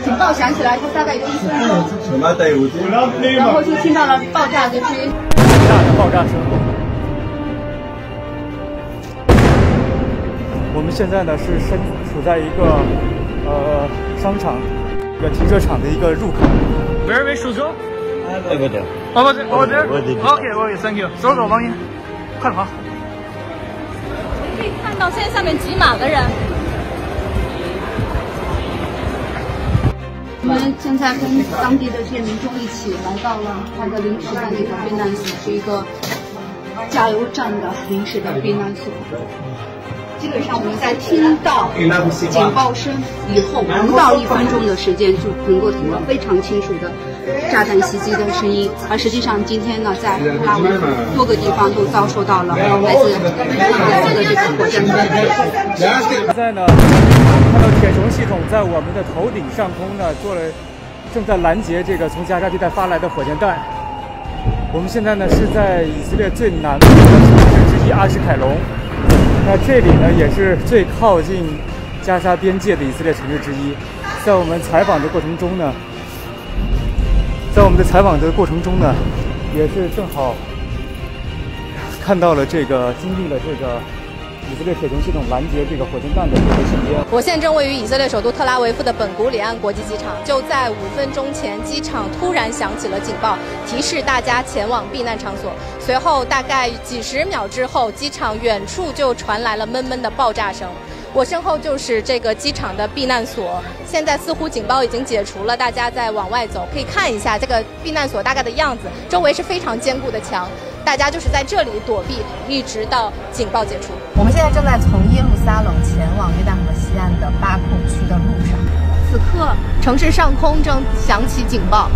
警报响起来，它大概有1分钟，然后就听到了爆炸的声音，大的爆炸声。我们现在呢是身处在一个商场、一个停车场的一个入口。Where we should go? Over there. Over there? Okay, thank you. 走，王英，快跑！可以看到现在下面挤满了人。我们现在跟当地的这些民众一起来到了它的临时的那个避难所，是一个加油站的临时的避难所。基本上我们在听到警报声以后，不到1分钟的时间就能够听到非常清楚的炸弹袭击的声音。而实际上今天呢，在特拉维夫多个地方都遭受到了来自哈马斯的这个火箭弹。现在呢，看到铁穹系统在我们的头顶上空呢，正在拦截这个从加沙地带发来的火箭弹。我们现在呢是在以色列最南部的城市之一阿什凯隆。那这里呢也是最靠近加沙边界的以色列城市之一。在我们采访的过程中呢，也是正好看到了经历了这个以色列铁穹系统拦截这个火箭弹的这个瞬间。我现正位于以色列首都特拉维夫的本古里安国际机场。就在5分钟前，机场突然响起了警报，提示大家前往避难场所。随后大概几十秒之后，机场远处就传来了闷闷的爆炸声。我身后就是这个机场的避难所，现在似乎警报已经解除了，大家在往外走，可以看一下这个避难所大概的样子，周围是非常坚固的墙，大家就是在这里躲避，一直到警报解除。我们现在正在从耶路撒冷前往约旦河西岸的巴库区的路上，此刻城市上空正响起警报，